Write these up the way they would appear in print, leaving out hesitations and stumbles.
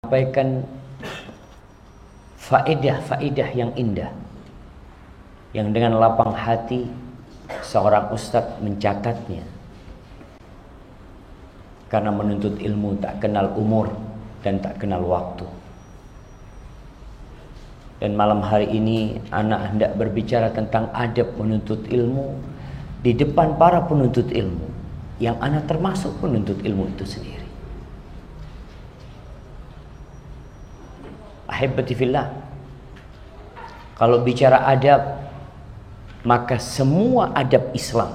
Sampaikan faedah-faedah yang indah yang dengan lapang hati seorang ustadz mencatatnya, karena menuntut ilmu tak kenal umur dan tak kenal waktu. Dan malam hari ini anak hendak berbicara tentang adab menuntut ilmu di depan para penuntut ilmu, yang anak termasuk penuntut ilmu itu sendiri. Ahibati fillah, kalau bicara adab, maka semua adab Islam,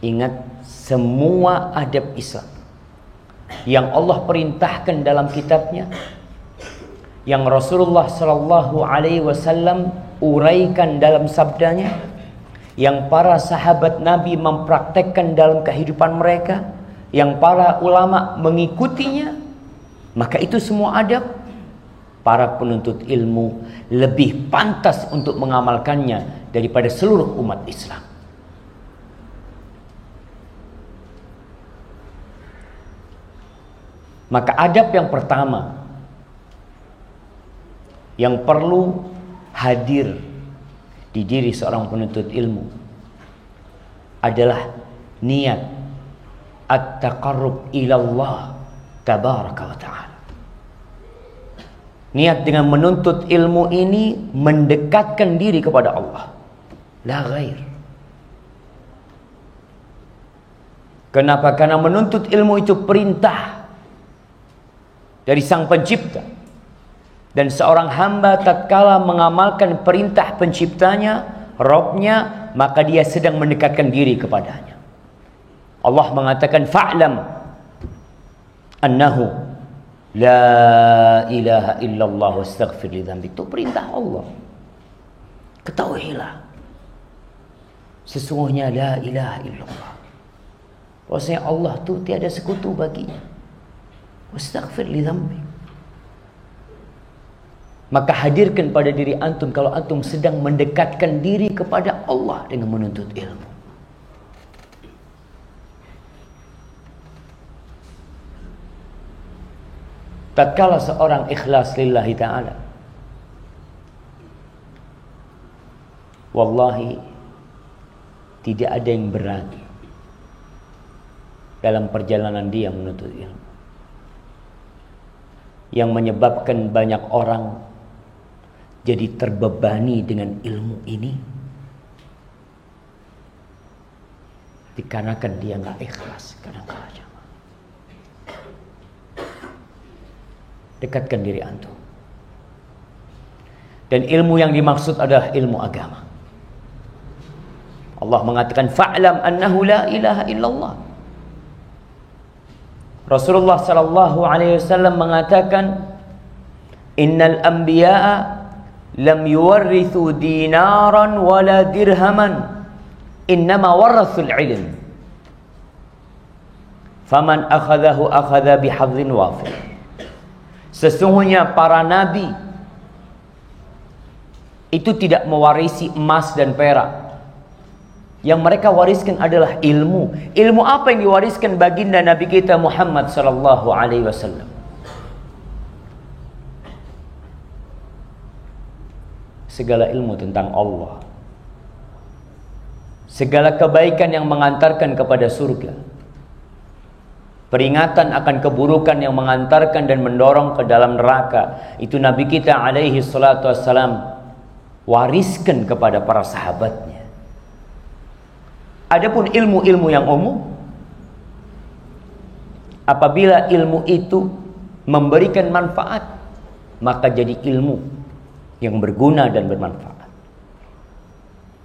ingat, semua adab Islam yang Allah perintahkan dalam kitabnya, yang Rasulullah sallallahu alaihi wasallam uraikan dalam sabdanya, yang para sahabat Nabi mempraktekkan dalam kehidupan mereka, yang para ulama mengikutinya, maka itu semua adab para penuntut ilmu lebih pantas untuk mengamalkannya daripada seluruh umat Islam. Maka adab yang pertama yang perlu hadir di diri seorang penuntut ilmu adalah niat at-taqarrub ilallah tabaraka wa ta'ala. Niat dengan menuntut ilmu ini mendekatkan diri kepada Allah, la ghair. Kenapa? Karena menuntut ilmu itu perintah dari Sang Pencipta, dan seorang hamba tatkala mengamalkan perintah penciptanya, Rabbnya, maka dia sedang mendekatkan diri kepadanya. Allah mengatakan fa'lam annahu la ilaha illallah wastaghfir li dzambik. Itu perintah Allah. Ketahuilah sesungguhnya la ilaha illallah, bahwasanya Allah itu tiada sekutu baginya. Wastaghfir li dzambik. Maka hadirkan pada diri antum kalau antum sedang mendekatkan diri kepada Allah dengan menuntut ilmu. Tatkala seorang ikhlas lillahi ta'ala, wallahi tidak ada yang berat dalam perjalanan dia menuntut ilmu, yang menyebabkan banyak orang jadi terbebani dengan ilmu ini dikarenakan dia nggak ikhlas. Kadang-kadang dekatkan diri antum. Dan ilmu yang dimaksud adalah ilmu agama. Allah mengatakan fa'lam annahu la ilaha illallah. Rasulullah sallallahu alaihi wasallam mengatakan innal anbiya'a lam yuwarrithu dinaran wala dirhaman, innama warathul ilm, faman akhadahu akhadha bihadhin wafir. Sesungguhnya para nabi itu tidak mewarisi emas dan perak. Yang mereka wariskan adalah ilmu. Ilmu apa yang diwariskan baginda Nabi kita Muhammad sallallahu alaihi wasallam? Segala ilmu tentang Allah, segala kebaikan yang mengantarkan kepada surga, peringatan akan keburukan yang mengantarkan dan mendorong ke dalam neraka, itu Nabi kita alaihi salatu wassalam wariskan kepada para sahabatnya. Adapun ilmu-ilmu yang umum, apabila ilmu itu memberikan manfaat, maka jadi ilmu yang berguna dan bermanfaat.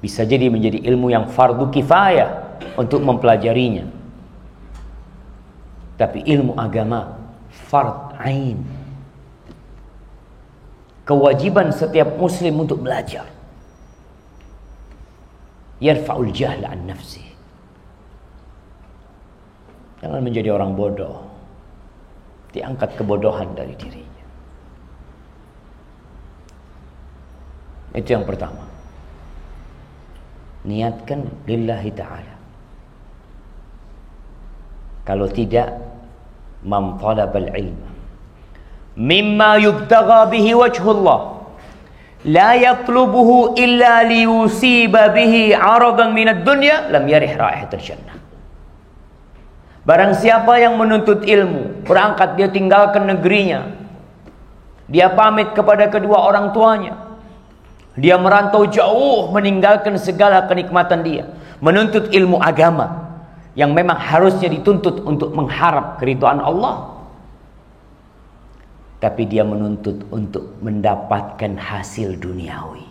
Bisa jadi menjadi ilmu yang fardu kifayah untuk mempelajarinya. Tapi ilmu agama fard ain, kewajiban setiap muslim untuk belajar. Yarfa'ul jahla an nafsi. Jangan menjadi orang bodoh, diangkat kebodohan dari dirinya. Itu yang pertama. Niatkan lillahi ta'ala. Kalau tidak, man talabal ilma mimma yubtagha bihi wajhullah la yatlubuhu illa liyusiba bihi 'aradan minad dunya lam yarih raihatal jannah. Barang siapa yang menuntut ilmu, berangkat dia tinggalkan negerinya, dia pamit kepada kedua orang tuanya, dia merantau jauh meninggalkan segala kenikmatan dia, menuntut ilmu agama yang memang harusnya dituntut untuk mengharap keridhaan Allah, tapi dia menuntut untuk mendapatkan hasil duniawi.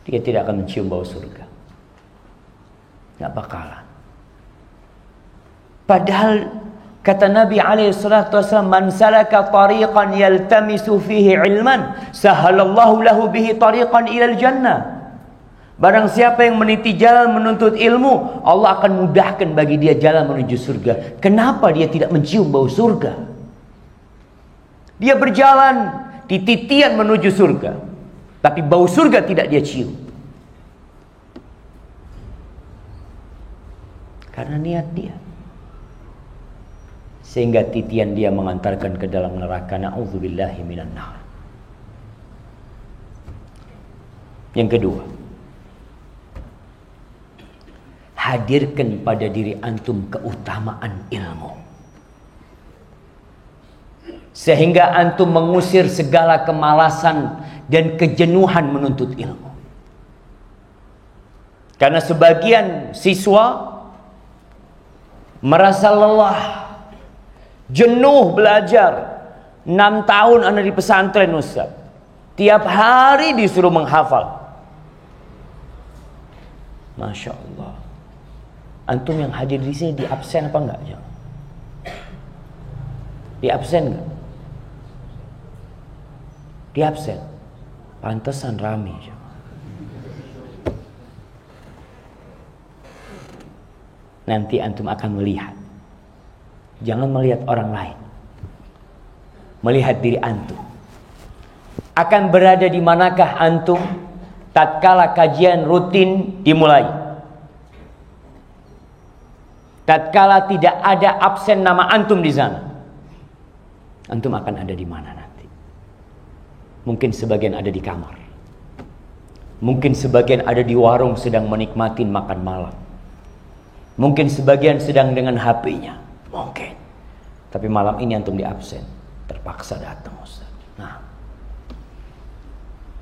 Dia tidak akan mencium bau surga. Tidak bakalan. Padahal kata Nabi SAW, man salaka tariqan yaltamisu fihi ilman sahalallahu lahu bihi tariqan ilal jannah. Barang siapa yang meniti jalan menuntut ilmu, Allah akan mudahkan bagi dia jalan menuju surga. Kenapa dia tidak mencium bau surga? Dia berjalan di titian menuju surga, tapi bau surga tidak dia cium. Karena niat dia. Sehingga titian dia mengantarkan ke dalam neraka. Na'udzubillahi minan nar. Yang kedua, hadirkan pada diri antum keutamaan ilmu, sehingga antum mengusir segala kemalasan dan kejenuhan menuntut ilmu. Karena sebagian siswa merasa lelah, jenuh belajar. 6 tahun anda di pesantren, Ustaz. Tiap hari disuruh menghafal. Masya Allah. Antum yang hadir di sini di absen apa enggak? Di absen enggak? Di absen. Pantesan rame. Nanti antum akan melihat. Jangan melihat orang lain. Melihat diri antum. Akan berada di manakah antum tatkala kajian rutin dimulai? Tatkala tidak ada absen nama antum di sana. Antum akan ada di mana nanti? Mungkin sebagian ada di kamar. Mungkin sebagian ada di warung sedang menikmati makan malam. Mungkin sebagian sedang dengan HP-nya. Mungkin. Tapi malam ini antum di absen. Terpaksa datang, Ustaz. Nah,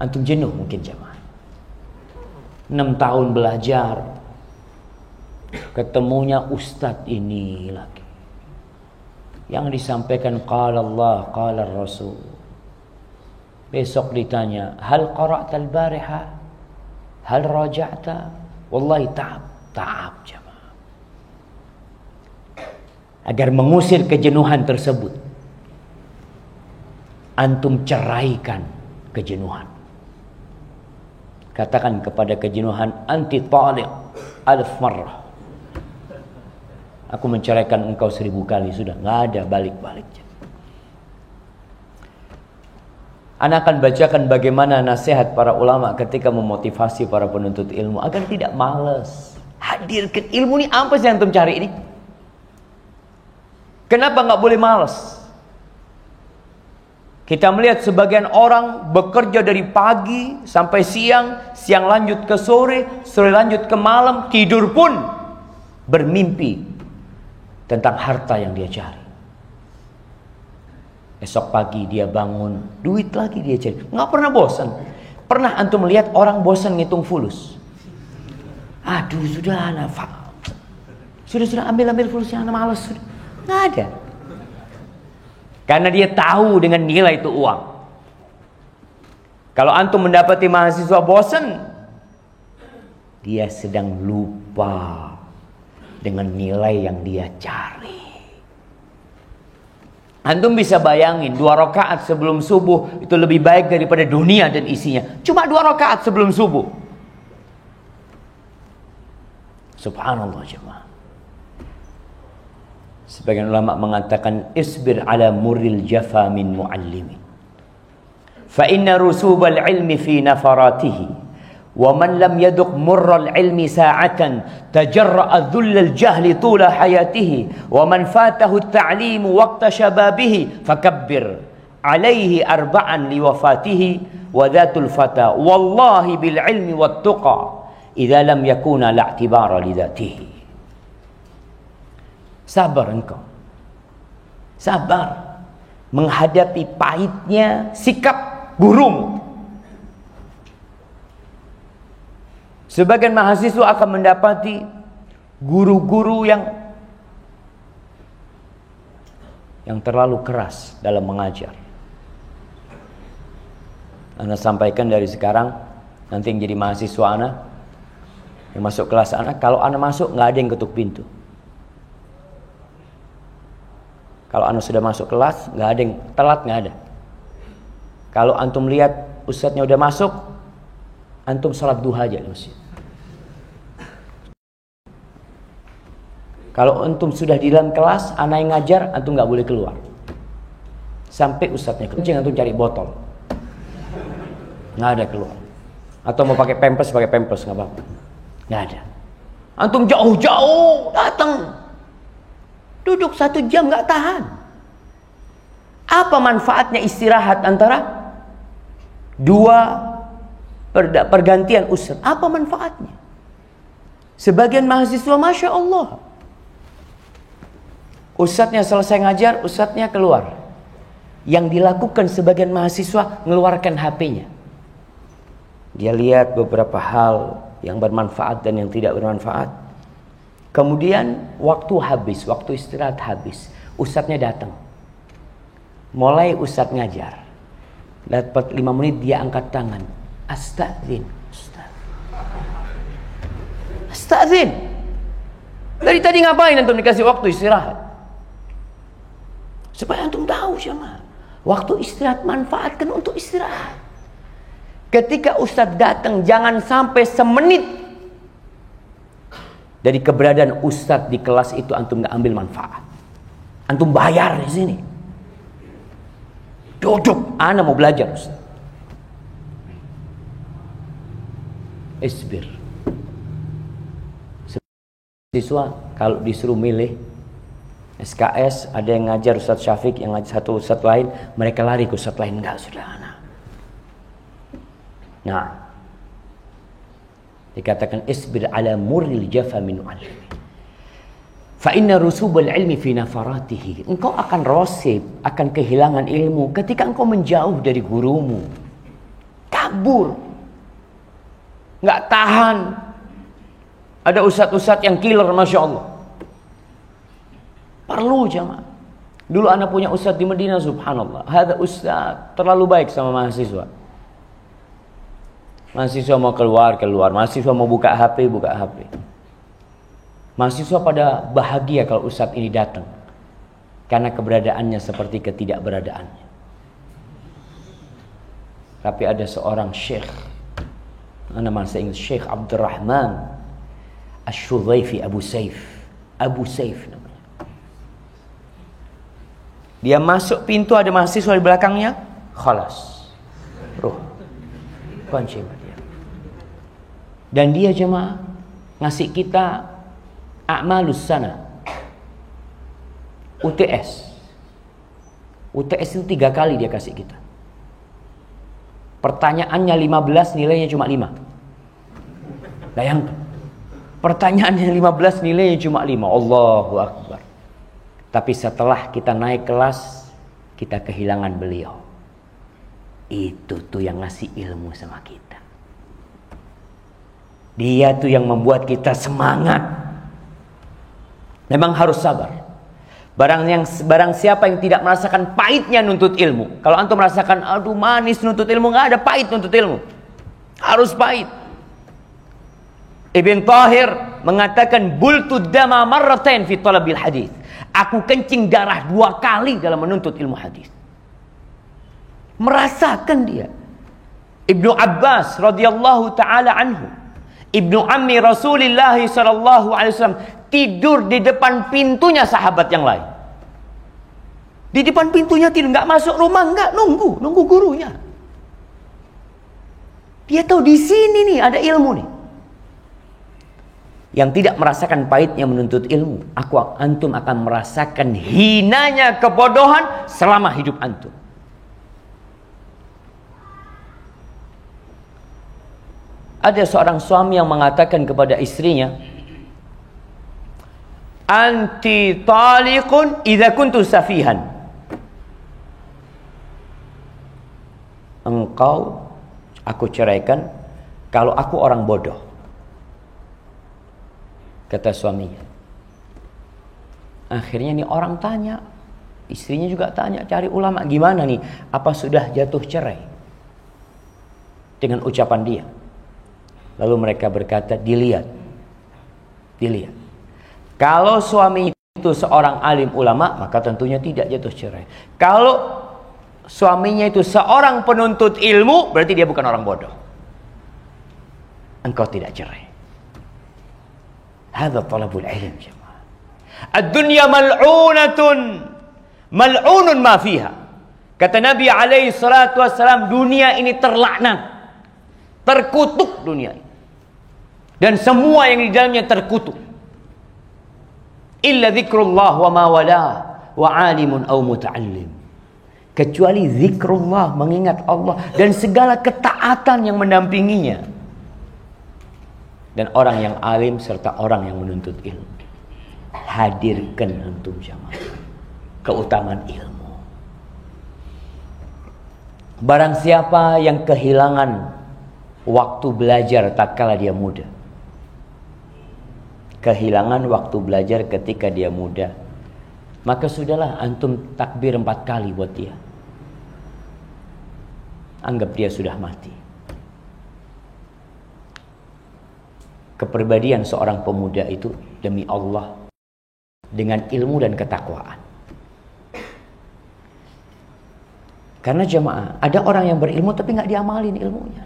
antum jenuh mungkin jemaah. 6 tahun belajar. Ketemunya Ustadz ini lagi. Yang disampaikan qala Allah, qala Rasul. Besok ditanya, hal qara'tal bariha? Hal raja'ta? Wallahi ta'ab jemaah. Agar mengusir kejenuhan tersebut, antum ceraikan kejenuhan. Katakan kepada kejenuhan, anti taliq alf marrah. Aku menceraikan engkau 1000 kali, sudah nggak ada balik-balik. Ana akan bacakan bagaimana nasihat para ulama ketika memotivasi para penuntut ilmu agar tidak malas. Hadirkan ilmu ini apa sih yang antum cari ini? Kenapa nggak boleh malas? Kita melihat sebagian orang bekerja dari pagi sampai siang, siang lanjut ke sore, sore lanjut ke malam, tidur pun bermimpi tentang harta yang dia cari. Esok pagi dia bangun, duit lagi dia cari. Nggak pernah bosan. Pernah antum melihat orang bosan ngitung fulus? Aduh, sudah anak sudah ambil fulusnya, anak malas sudah. Nggak ada. Karena dia tahu dengan nilai itu uang. Kalau antum mendapati mahasiswa bosan, dia sedang lupa dengan nilai yang dia cari. Antum bisa bayangin 2 rakaat sebelum subuh itu lebih baik daripada dunia dan isinya. Cuma 2 rakaat sebelum subuh. Subhanallah jemaah. Sebagian ulama mengatakan isbir ala murril jafa min muallimi. Fa inna rusubal ilmi fi nafaratihi Wa man lam yaduk murral ilmi sa'atan tajarra'a dhullal jahli tula hayatihi wa man fatahu at-ta'limu waqta shababihi fakabbir alaihi arba'an liwafatihi wa dhatul fata wallahi bil ilmi wat tuqa idza lam yakuna la'tibara li dhatihi. Sabar engkau, sabar menghadapi pahitnya sikap gurumu. Sebagian mahasiswa akan mendapati guru-guru yang terlalu keras dalam mengajar. Ana sampaikan dari sekarang, nanti yang jadi mahasiswa ana, yang masuk kelas ana, kalau ana masuk nggak ada yang ketuk pintu. Kalau ana sudah masuk kelas, nggak ada yang telat, nggak ada. Kalau antum lihat ustadznya udah masuk, antum salat duha aja di masjid. Kalau antum sudah di dalam kelas, anak yang ngajar, antum nggak boleh keluar sampai ustadznya kencing, antum cari botol, nggak ada keluar. Atau mau pakai pampers nggak apa-apa, nggak ada. Antum jauh-jauh datang, duduk 1 jam nggak tahan. Apa manfaatnya istirahat antara 2 pergantian ustadz? Apa manfaatnya? Sebagian mahasiswa, masya Allah, ustadznya selesai ngajar, ustadznya keluar. Yang dilakukan sebagian mahasiswa, ngeluarkan HP-nya. Dia lihat beberapa hal yang bermanfaat dan yang tidak bermanfaat. Kemudian waktu habis, waktu istirahat habis, ustadznya datang. Mulai ustadz ngajar, dapat 5 menit dia angkat tangan, astadzin, astadzin. Dari tadi ngapain antum dikasih waktu istirahat? Supaya antum tahu jemaah, waktu istirahat manfaatkan untuk istirahat. Ketika ustadz datang, jangan sampai semenit dari keberadaan ustadz di kelas itu antum nggak ambil manfaat. Antum bayar di sini. Duduk, ana mau belajar ustadz. Isbir. Siswa kalau disuruh milih SKS, ada yang ngajar Ustadz Syafiq, yang ngajar satu Ustadz lain, mereka lari ke Ustadz lain. Enggak, sudah anak. Nah, dikatakan isbir ala murril jafa min alimi fa inna rusubal ilmi fi nafaratihi. Engkau akan rosib, akan kehilangan ilmu ketika engkau menjauh dari gurumu, kabur, nggak tahan. Ada ustadz-ustadz yang killer, masya Allah. Perlu jamaah. Dulu anak punya ustadz di Medina, subhanallah. Ada ustadz terlalu baik sama mahasiswa. Mahasiswa mau keluar. Mahasiswa mau buka HP. Mahasiswa pada bahagia kalau ustadz ini datang, karena keberadaannya seperti ketidakberadaannya. Tapi ada seorang syekh, anak masih ingat, Syekh Abdurrahman Asy-Syudzaifi, Abu Saif namanya. Dia masuk pintu, ada mahasiswa di belakangnya, khalas, ruh, kunci dia. Dan dia jemaah ngasih kita a'malus sana, UTS itu 3 kali dia kasih kita. Pertanyaannya 15, nilainya cuma 5. Bayangkan, pertanyaannya 15, nilainya cuma 5. Allahu Akbar. Tapi setelah kita naik kelas, kita kehilangan beliau. Itu tuh yang ngasih ilmu sama kita. Dia tuh yang membuat kita semangat. Memang harus sabar. Barang siapa yang tidak merasakan pahitnya nuntut ilmu. Kalau antum merasakan, aduh manis nuntut ilmu, nggak ada pahit nuntut ilmu. Harus pahit. Ibn Tahir mengatakan, bultu dama marratain fi talabil hadis. Aku kencing darah 2 kali dalam menuntut ilmu hadis. Merasakan dia. Ibnu Abbas radhiyallahu taala anhu, ibnu ammi Rasulullah sallallahu alaihi wasallam, tidur di depan pintunya sahabat yang lain. Di depan pintunya tidur, nggak masuk rumah, nggak, nunggu gurunya. Dia tahu di sini nih ada ilmu nih. Yang tidak merasakan pahitnya menuntut ilmu, antum akan merasakan hinanya kebodohan selama hidup antum. Ada seorang suami yang mengatakan kepada istrinya, "Anti taliqun idza kuntu safihan." Engkau, aku ceraikan kalau aku orang bodoh, kata suaminya. Akhirnya nih orang tanya, istrinya juga tanya, cari ulama, gimana nih, apa sudah jatuh cerai dengan ucapan dia? Lalu mereka berkata, dilihat. Kalau suami itu seorang alim ulama, maka tentunya tidak jatuh cerai. Kalau suaminya itu seorang penuntut ilmu, berarti dia bukan orang bodoh. Engkau tidak cerai. Hadza talabul ilm, jemaah. Ad-dunya mal'unatun, mal'unun ma fiha. Kata Nabi alaihi salatu wassalam, dunia ini terlaknat, terkutuk dunia ini. Dan semua yang di dalamnya terkutuk. Illa dzikrullah wa ma wala wa alimun aw muta'allim. Kecuali zikrullah, mengingat Allah, dan segala ketaatan yang mendampinginya. Dan orang yang alim serta orang yang menuntut ilmu. Hadirkan antum jamaah keutamaan ilmu. Barang siapa yang kehilangan waktu belajar tatkala dia muda, kehilangan waktu belajar ketika dia muda, maka sudahlah antum takbir 4 kali buat dia. Anggap dia sudah mati. Kepribadian seorang pemuda itu demi Allah dengan ilmu dan ketakwaan. Karena jemaah, ada orang yang berilmu tapi nggak diamalin ilmunya.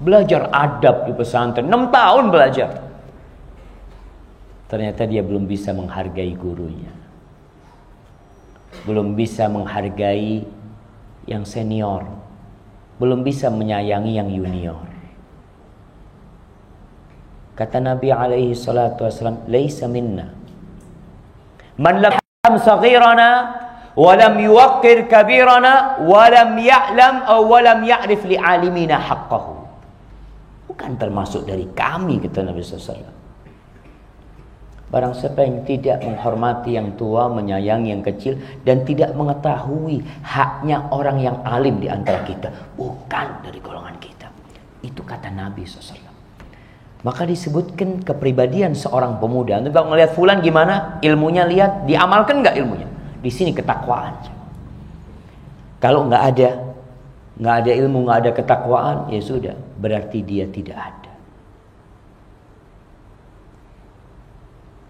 Belajar adab di pesantren 6 tahun belajar. Ternyata dia belum bisa menghargai gurunya. Belum bisa menghargai yang senior. Belum bisa menyayangi yang junior. Kata Nabi alaihi salatu wassalam, "Laisa minna man lam ya'lam saghirana wa lam yuwaqqir kabirana wa lam ya'lam aw wa lam ya'rif li 'alimina haqqahu." Bukan termasuk dari kami, kata Nabi sallallahu alaihi wasallam. Barang siapa yang tidak menghormati yang tua, menyayangi yang kecil, dan tidak mengetahui haknya orang yang alim di antara kita, bukan dari golongan kita. Itu kata Nabi SAW. Maka disebutkan kepribadian seorang pemuda. Untuk melihat fulan gimana ilmunya, lihat diamalkan nggak ilmunya. Di sini ketakwaan. Kalau nggak ada ilmu, nggak ada ketakwaan, ya sudah, berarti dia tidak ada.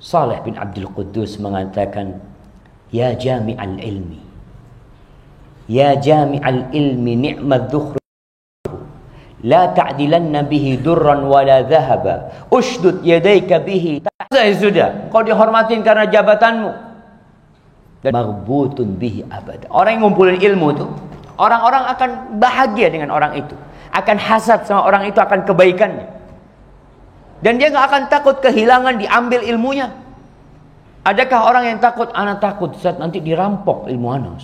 Saleh bin Abdul Quddus mengatakan, "Ya jami'al ilmi, ya jami'al ilmi ni'mat dhukhru, la ta'dilanna bihi durran wala dhahaba, ushdud yadayka bihi." Sudah, kau dihormatin karena jabatanmu, dan maghbutun bihi abada. Orang yang ngumpulin ilmu itu, orang-orang akan bahagia dengan orang itu, akan hasad sama orang itu, akan kebaikannya. Dan dia gak akan takut kehilangan, diambil ilmunya. Adakah orang yang takut? Anak takut saat nanti dirampok ilmu anak.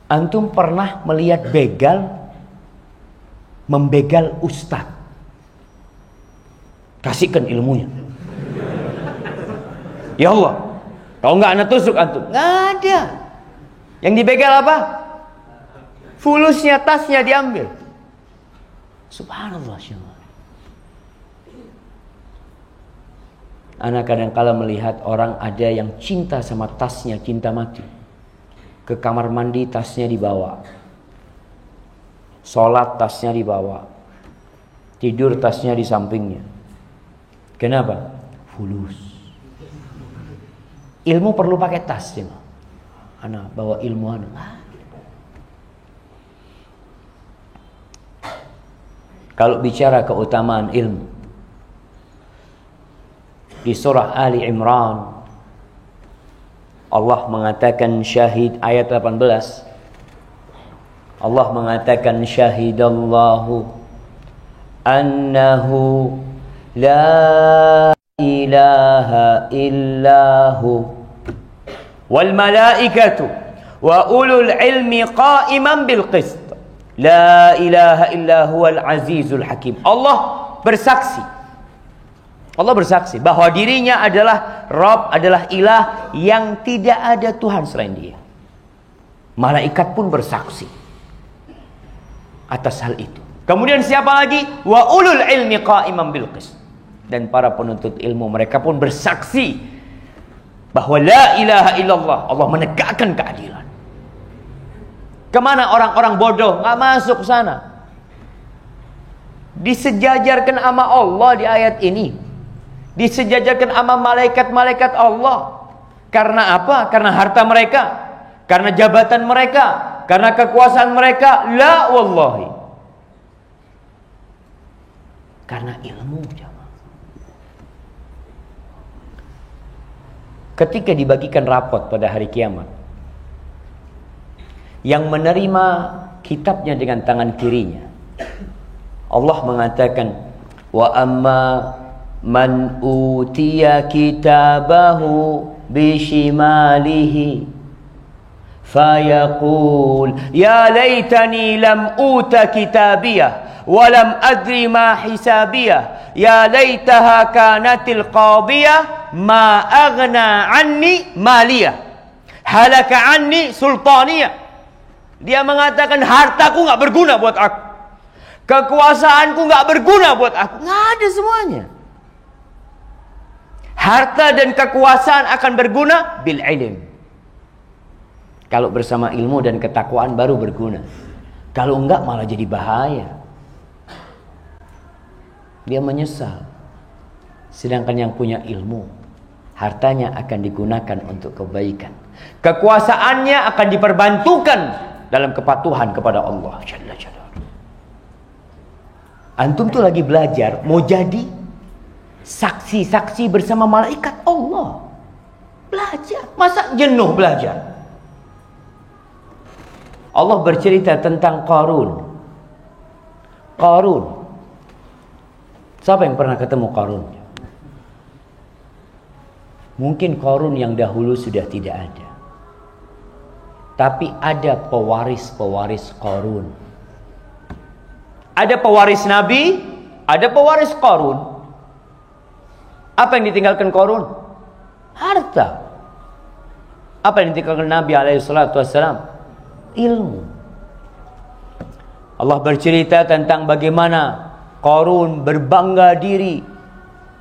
Antum pernah melihat begal membegal ustaz? Kasihkan ilmunya. Ya Allah, kalau nggak anak tusuk antum. Nggak ada. Yang dibegal apa? Fulusnya, tasnya diambil. Subhanallah. Anak kadang-kala melihat orang ada yang cinta sama tasnya, cinta mati. Ke kamar mandi tasnya dibawa, sholat tasnya dibawa, tidur tasnya di sampingnya. Kenapa? Fulus. Ilmu perlu pakai tas, ya. Anak bawa ilmu anak. Kalau bicara keutamaan ilmu, di surah Ali Imran Allah mengatakan, syahid, ayat 18, Allah mengatakan syahidallahu annahu la ilaha illahu wal malaikatu wa ulul ilmi qa'iman bil qist. La ilaha illa huwal azizul hakim. Allah bersaksi. Allah bersaksi bahwa dirinya adalah Rabb, adalah ilah yang tidak ada Tuhan selain Dia. Malaikat pun bersaksi atas hal itu. Kemudian siapa lagi? Wa ulul ilmi qa'iman bil qist. Dan para penuntut ilmu mereka pun bersaksi bahwa la ilaha illallah, Allah menegakkan keadilan. Kemana orang-orang bodoh? Nggak masuk sana. Disejajarkan sama Allah di ayat ini. Disejajarkan sama malaikat-malaikat Allah. Karena apa? Karena harta mereka, karena jabatan mereka, karena kekuasaan mereka. La wallahi. Karena ilmu. Ketika dibagikan rapot pada hari kiamat, yang menerima kitabnya dengan tangan kirinya, Allah mengatakan, wa amma man utiya kitabahu bishimalihi fayaqul ya laitani lam uta kitabiyah wa lam adri ma hisabiyah ya laitaha kanatil qadiyah ma aghna anni maliyah halaka anni sultaniyah. Dia mengatakan hartaku nggak berguna buat aku, kekuasaanku nggak berguna buat aku. Nggak ada semuanya. Harta dan kekuasaan akan berguna bil ilm. Kalau bersama ilmu dan ketakwaan baru berguna. Kalau enggak malah jadi bahaya. Dia menyesal. Sedangkan yang punya ilmu, hartanya akan digunakan untuk kebaikan. Kekuasaannya akan diperbantukan dalam kepatuhan kepada Allah. Antum tuh lagi belajar, mau jadi saksi-saksi bersama malaikat Allah. Belajar, masa jenuh belajar? Allah bercerita tentang Qarun. Qarun. Siapa yang pernah ketemu Qarun? Mungkin Qarun yang dahulu sudah tidak ada. Tapi ada pewaris-pewaris Qarun. Ada pewaris Nabi, ada pewaris Qarun. Apa yang ditinggalkan Qarun? Harta. Apa yang ditinggalkan Nabi alaihissalam? Ilmu. Allah bercerita tentang bagaimana Qarun berbangga diri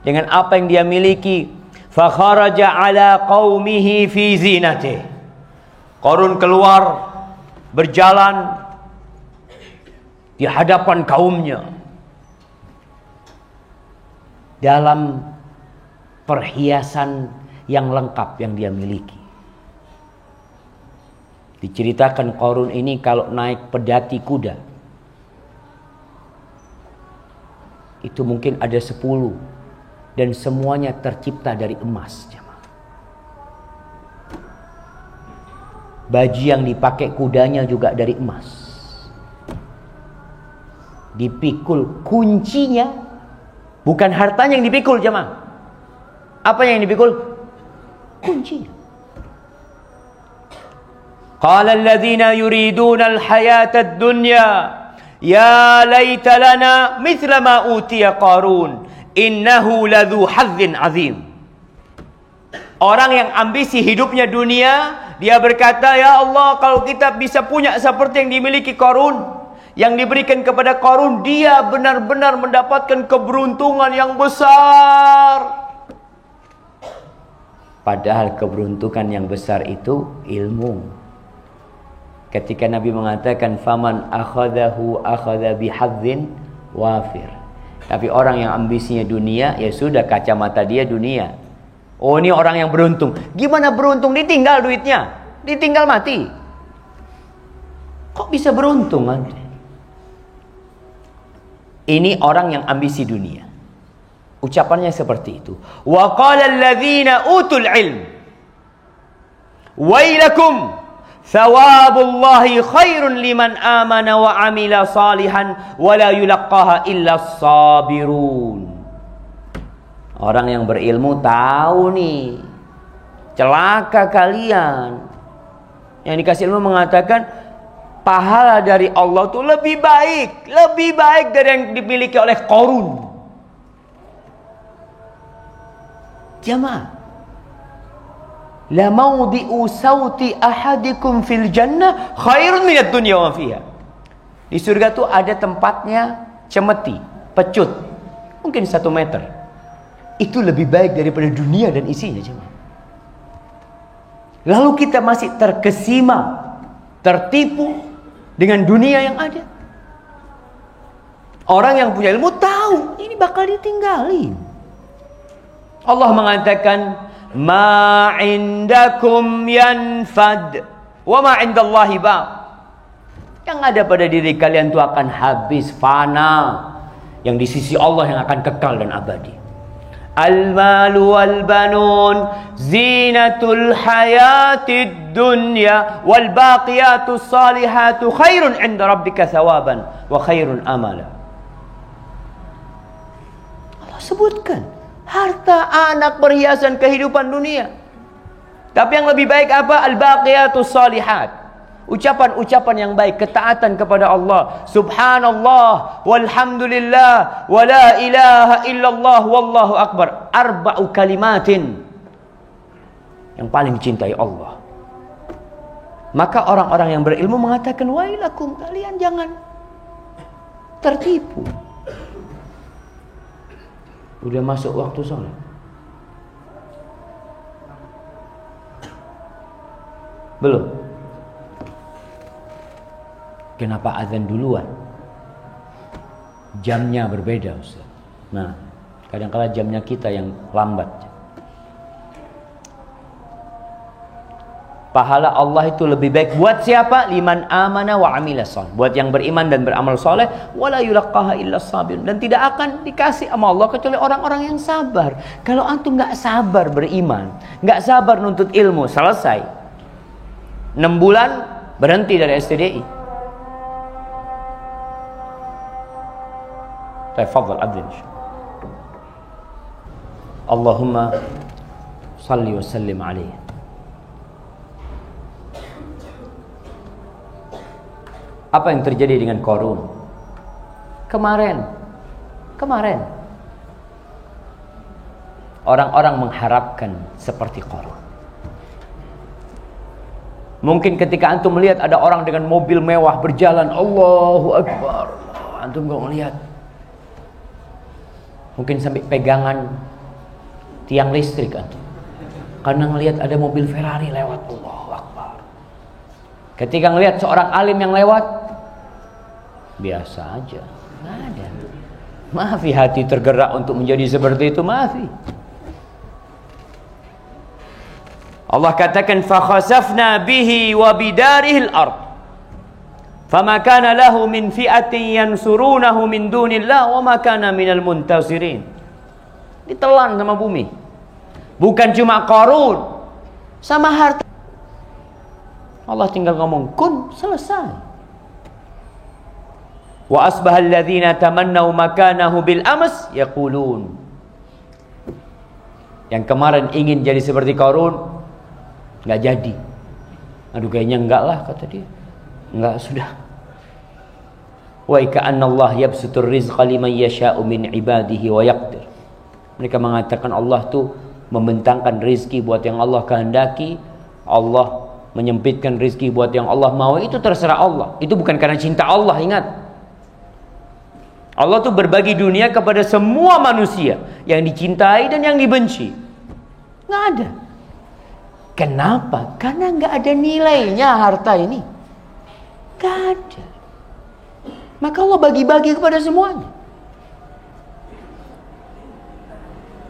dengan apa yang dia miliki. Fa kharaja ala qaumihi fi zinatih. Qarun keluar berjalan di hadapan kaumnya dalam perhiasan yang lengkap yang dia miliki. Diceritakan Qarun ini kalau naik pedati kuda itu mungkin ada 10 dan semuanya tercipta dari emas. Baju yang dipakai kudanya juga dari emas. Dipikul kuncinya, bukan hartanya yang dipikul jemaah. Apa yang dipikul? Kuncinya. Qala alladhina yuriduna al-hayata ad-dunya ya laita lana mithla ma utiya Qarun innahu ladzu hazzin azim. Orang yang ambisi hidupnya dunia, dia berkata, ya Allah, kalau kita bisa punya seperti yang dimiliki Qarun, yang diberikan kepada Qarun, dia benar-benar mendapatkan keberuntungan yang besar. Padahal keberuntungan yang besar itu ilmu. Ketika Nabi mengatakan faman akhadahu akhadha bihadzin wafir. Tapi orang yang ambisinya dunia, ya sudah, kacamata dia dunia. Oh, ini orang yang beruntung. Gimana beruntung? Ditinggal duitnya, ditinggal mati. Kok bisa beruntung? Ini orang yang ambisi dunia. Ucapannya seperti itu. Wa qala alladzina utul ilm wailakum Thawabullahi khairun liman amana wa amila salihan wa la yulaqqaha illa sabirun. Orang yang berilmu tahu nih, celaka kalian. Yang dikasih ilmu mengatakan pahala dari Allah itu lebih baik dari yang dimiliki oleh Qarun. Jamaah, la mawdi'u sauti ahadikum fil jannah khairun minad dunya wa fiha. Di surga tuh ada tempatnya cemeti, pecut, mungkin 1 meter. Itu lebih baik daripada dunia dan isinya, jemaah. Lalu kita masih terkesima, tertipu dengan dunia yang ada. Orang yang punya ilmu tahu ini bakal ditinggalin. Allah mengatakan, ma indakum yanfad wa ma indallahi baq. Yang ada pada diri kalian itu akan habis, fana. Yang di sisi Allah yang akan kekal dan abadi. Al-malu wal banun zinatul hayatid dunya wal baqiyatus salihatu khairun 'inda rabbika thawaban wa khairun amala. Allah sebutkan harta, anak, perhiasan kehidupan dunia. Tapi yang lebih baik apa? Al-baqiyatus salihat. Ucapan-ucapan yang baik, ketaatan kepada Allah. Subhanallah, walhamdulillah, wa la ilaha illallah, wallahu akbar. 4 kalimatin yang paling dicintai Allah. Maka orang-orang yang berilmu mengatakan, wailakum, kalian jangan tertipu. Udah masuk waktu sholat. Belum? Kenapa azan duluan? Jamnya berbeda, Ustaz. Nah, kadang-kala jamnya kita yang lambat. Pahala Allah itu lebih baik buat siapa? Liman amana wa amila shalih. Buat yang beriman dan beramal soleh. Wala yulaqqaha illa sabirun. Dan tidak akan dikasih sama Allah kecuali orang-orang yang sabar. Kalau antum nggak sabar beriman, nggak sabar nuntut ilmu, selesai. 6 bulan berhenti dari STDI. Tafadhal abdin. Allahumma salli wa sallim alaihi. Apa yang terjadi dengan Qarun? Kemarin orang-orang mengharapkan seperti Qarun. Mungkin ketika antum melihat ada orang dengan mobil mewah berjalan, Allahu Akbar, antum gak melihat. Mungkin sampai pegangan tiang listrik antum. Karena ngelihat ada mobil Ferrari lewat, Allahu Akbar. Ketika ngelihat seorang alim yang lewat, biasa aja, nggak ada. Maafi, hati tergerak untuk menjadi seperti itu, maafi. Allah katakan, fakhasafna bihi wa bidarihi al-ard. Fama kana lahu min fi'atin yansurunahu min dunillah wa ma kana minal muntasirin. Ditelan sama bumi. Bukan cuma Qarun, sama harta. Allah tinggal ngomong kun, selesai. Wa asbaha alladhina tamannaw makanahu bil ams yaqulun. Yang kemarin ingin jadi seperti Qarun, nggak jadi. Aduh, kayaknya enggak lah, kata dia. Enggak, sudah. Wa ka'anna Allah yabsutur rizqa liman yasha'u min ibadihi wa yaqdir. Mereka mengatakan Allah tuh membentangkan rizki buat yang Allah kehendaki, Allah menyempitkan rizki buat yang Allah mau. Itu terserah Allah. Itu bukan karena cinta Allah, ingat. Allah tuh berbagi dunia kepada semua manusia, yang dicintai dan yang dibenci. Nggak ada. Kenapa? Karena nggak ada nilainya harta ini. Nggak ada. Maka Allah bagi-bagi kepada semuanya.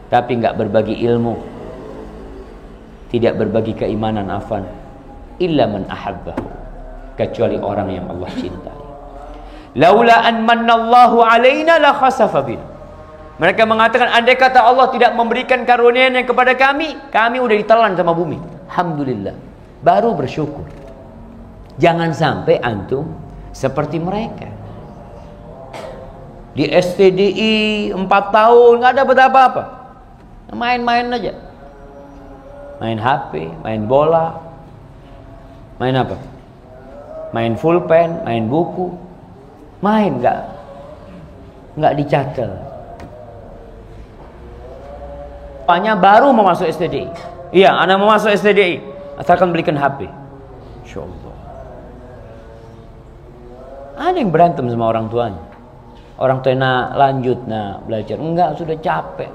Tapi nggak berbagi ilmu, tidak berbagi keimanan, afan, illa man ahabbahu, kecuali orang yang Allah cintai. Laula an mannallahu alaina la khasafa bina. Mereka mengatakan, andai kata Allah tidak memberikan karunia-Nya kepada kami udah ditelan sama bumi. Alhamdulillah, baru bersyukur. Jangan sampai antum seperti mereka. Di STDI 4 tahun nggak dapat apa-apa, main-main aja, main HP, main bola, main apa? Main pulpen, main buku, main nggak dicatat. Apanya baru mau masuk STDI? Iya, anak mau masuk STDI, asalkan belikan HP. Insyaallah. Ada yang berantem sama orang tuanya. Orang tuanya lanjut belajar, enggak, sudah capek.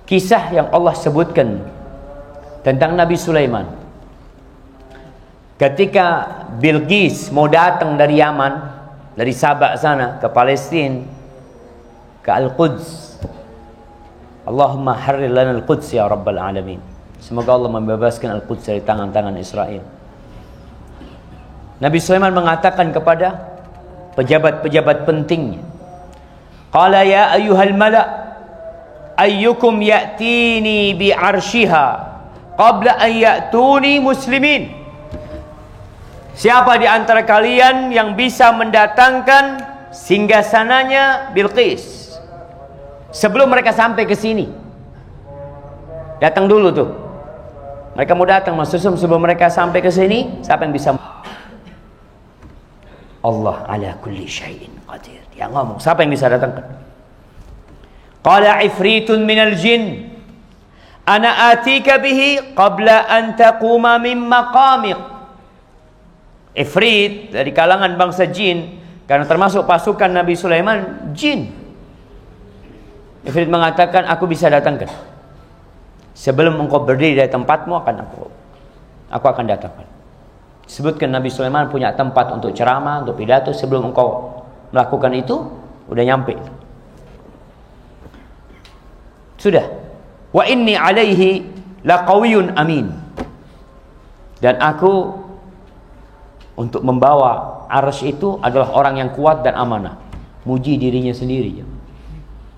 Kisah yang Allah sebutkan tentang Nabi Sulaiman. Ketika Bilqis mau datang dari Yaman, dari Sabak sana ke Palestina, ke Al-Quds. Allahumma harrir lana Al-Quds ya Rabbal Alamin. Semoga Allah membebaskan Al-Quds dari tangan-tangan Israel. Nabi Sulaiman mengatakan kepada pejabat-pejabat pentingnya, qala ya ayyuhal mala' ayyukum ya'tini bi 'arshiha qabla an ya'tuni muslimin. Siapa di antara kalian yang bisa mendatangkan singgasananya Bilqis sebelum mereka sampai ke sini? Datang dulu tuh. Mereka mau datang Mas Susum, sebelum mereka sampai ke sini, siapa yang bisa? Allah ala kulli syai'in qadir. Dia ngomong, siapa yang bisa datangkan? Qala ifritun minal jin ana atika bihi qabla an taquma min maqamik. Ifrit dari kalangan bangsa jin, karena termasuk pasukan Nabi Sulaiman jin. Ifrit mengatakan, aku bisa datangkan sebelum engkau berdiri dari tempatmu, aku akan datangkan. Sebutkan Nabi Sulaiman punya tempat untuk ceramah, untuk pidato. Sebelum engkau melakukan itu, udah nyampe. Sudah. Wa inni alaihi laqawiyyun amin. Dan aku untuk membawa arsy itu adalah orang yang kuat dan amanah. Muji dirinya sendiri.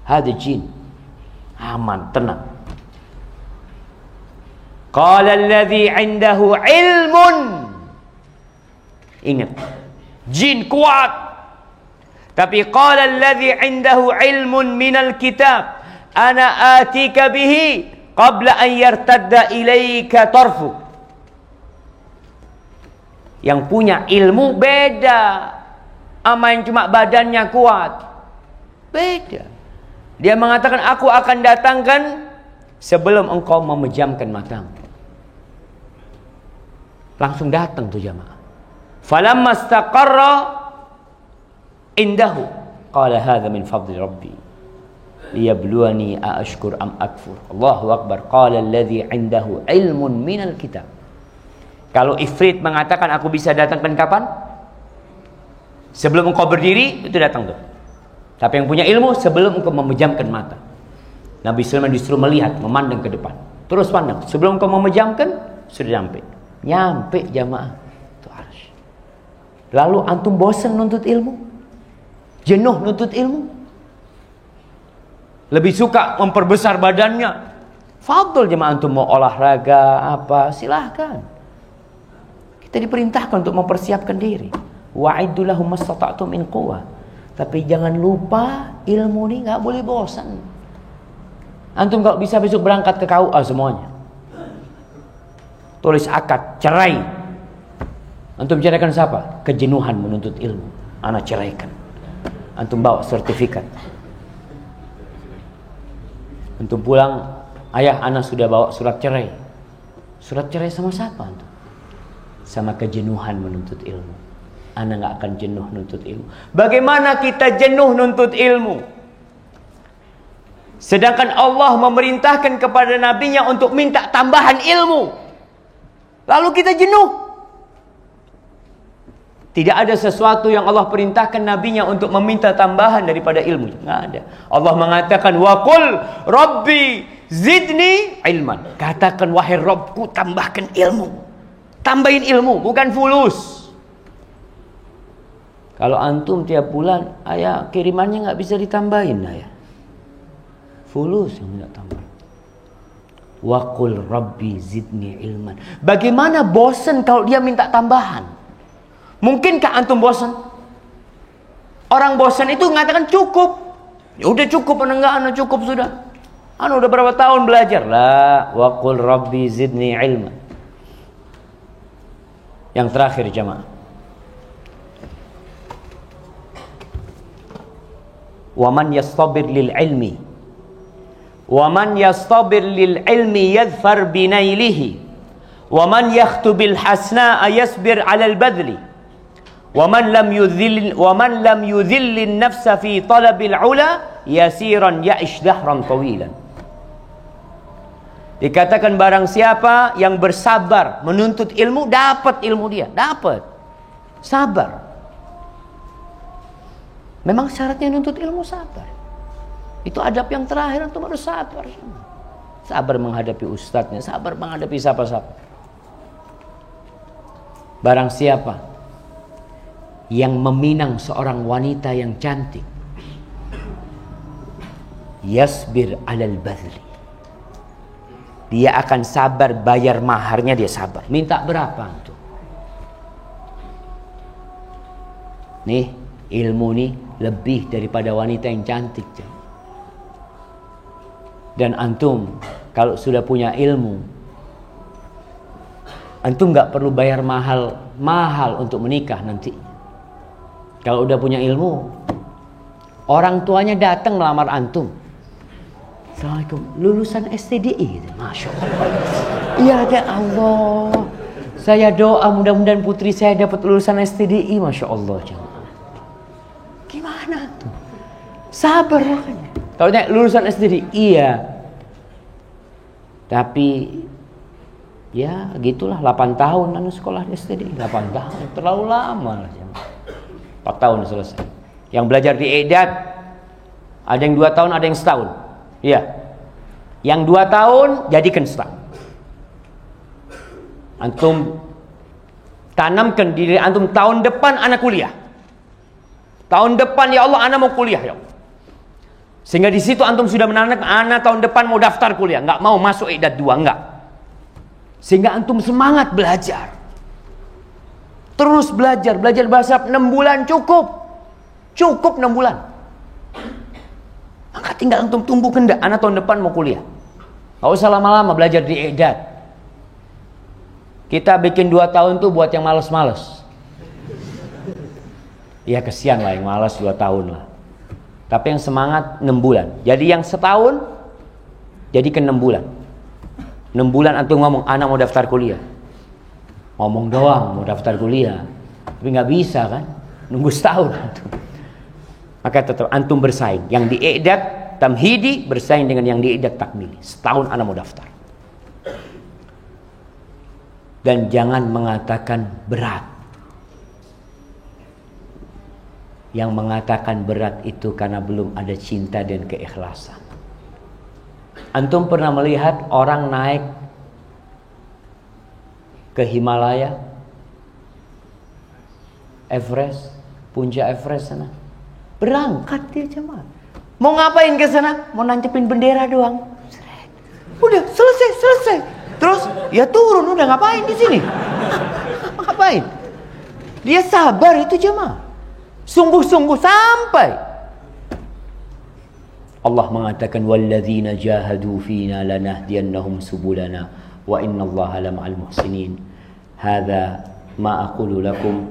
Hada jin. Aman, tenang. Qala alladhi 'indahu 'ilmun. Ingat, jin kuat. Tapi qala alladhi 'indahu 'ilmun minal kitab ana atika bihi qabla an yartadda ilaika tarfu. Yang punya ilmu beda sama yang cuma badannya kuat. Beda. Dia mengatakan, aku akan datangkan sebelum engkau memejamkan matamu. Langsung datang tuh jamaah. Falamma istaqarra indahu qala hadza min fadli rabbi liyabluwani aashkur am akfur. Allahu akbar. Qala alladhi indahu ilmun minal kitab. Kalau ifrit mengatakan aku bisa datangkan kapan? Sebelum engkau berdiri, itu datang tuh. Tapi yang punya ilmu sebelum engkau memejamkan mata. Nabi Sulaiman disuruh melihat, memandang ke depan. Terus pandang. Sebelum engkau memejamkan, sudah nyampe. Nyampe jamaah. Lalu antum bosan nuntut ilmu? Jenuh nuntut ilmu? Lebih suka memperbesar badannya? Fadl jemaah, antum mau olahraga apa, silahkan. Kita diperintahkan untuk mempersiapkan diri. Wa'iddu lahum mastata'tum min quwwah. Tapi jangan lupa ilmu ini nggak boleh bosan. Antum kalau bisa besok berangkat ke KUA semuanya. Tulis akad cerai. Antum ceraikan siapa? Kejenuhan menuntut ilmu. Anak ceraikan. Antum bawa sertifikat. Antum pulang, ayah anak sudah bawa surat cerai. Surat cerai sama siapa antum? Sama kejenuhan menuntut ilmu. Anak gak akan jenuh nuntut ilmu. Bagaimana kita jenuh nuntut ilmu? Sedangkan Allah memerintahkan kepada nabinya untuk minta tambahan ilmu. Lalu kita jenuh. Tidak ada sesuatu yang Allah perintahkan nabinya untuk meminta tambahan daripada ilmu. Nggak ada. Allah mengatakan, wa qul rabbi zidni ilman. Katakan, wahai Rabbku, tambahkan ilmu. Tambahin ilmu, bukan fulus. Kalau antum tiap bulan, ayah kirimannya nggak bisa ditambahin, ayah. Fulus yang minta tambah. Wa qul rabbi zidni ilman. Bagaimana bosan kalau dia minta tambahan? Mungkinkah antum bosan? Orang bosan itu mengatakan cukup. Ya udah cukup, enggak cukup sudah. Udah berapa tahun belajar? La, wa qul rabbi zidni ilman. Yang terakhir jemaah. Wa man yastabir lil ilmi. Wa man yastabir lil ilmi yadhfar binailihi. Wa man yakhtubil hasna'a yasbir 'alal badli. Wa man lam yudhillin nafsa fi talabil 'ula yasiran ya'ish dahran tawilan. Dikatakan barang siapa yang bersabar menuntut ilmu, dapat ilmu dia, dapat. Sabar. Memang syaratnya menuntut ilmu sabar. Itu adab yang terakhir, antum harus sabar. Sabar menghadapi ustadznya, sabar menghadapi siapa-siapa. Barang siapa yang meminang seorang wanita yang cantik, yasbir 'alal badli. Dia akan sabar bayar maharnya, dia sabar. Minta berapa antum? Nih, ilmu nih lebih daripada wanita yang cantik. Dan antum kalau sudah punya ilmu, antum gak perlu bayar mahal untuk menikah nanti. Kalau udah punya ilmu, orang tuanya datang melamar antum. Assalamualaikum, lulusan STDI, Masya Allah. Ya Allah, saya doa mudah-mudahan putri saya dapat lulusan STDI, Masya Allah. Gimana tuh? Sabar makanya. Kalau lulusan STDI, iya. Tapi ya gitulah, 8 tahun sekolah di STDI. 8 tahun, terlalu lama lah. 4 tahun selesai. Yang belajar di Edat, ada yang 2 tahun, ada yang setahun. Iya. Yang 2 tahun jadikan setahun. Antum tanamkan diri antum, tahun depan anak kuliah. Tahun depan ya Allah anak mau kuliah ya Allah. Sehingga di situ antum sudah menanamkan anak tahun depan mau daftar kuliah, enggak mau masuk Edat 2, enggak. Sehingga antum semangat belajar. Terus belajar bahasa 6 bulan cukup. Cukup 6 bulan. Maka tinggal antum tumbuh kendak, anak tahun depan mau kuliah. Gak usah lama-lama belajar di Edat. Kita bikin 2 tahun tuh buat yang malas-malas. Ya kesian lah yang malas 2 tahun lah. Tapi yang semangat 6 bulan. Jadi yang setahun jadikan 6 bulan. 6 bulan antum ngomong anak mau daftar kuliah. Ngomong doang mau daftar kuliah. Tapi gak bisa kan, nunggu setahun antum. Maka tetap antum bersaing. Yang di Edat tamhidi bersaing dengan yang di Edat takmili. Setahun anak mau daftar. Dan jangan mengatakan berat. Yang mengatakan berat itu karena belum ada cinta dan keikhlasan. Antum pernah melihat orang naik ke Himalaya, Everest, puncak Everest sana? Berangkat dia jemaah. Mau ngapain ke sana? Mau nancepin bendera doang. Udah selesai. Terus ya turun, udah ngapain di sini? Ngapain? Dia sabar itu jemaah. Sungguh-sungguh sampai. Allah mengatakan walladzina jahadu fina lanahdiyannahum subulana wa innallaha lama'al muhsinin. Hadza ma aqulu lakum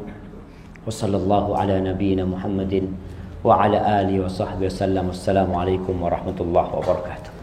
wa sallallahu ala nabiyyina Muhammadin wa ala alihi wa sahbihi wasallam. Assalamualaikum warahmatullahi wabarakatuh.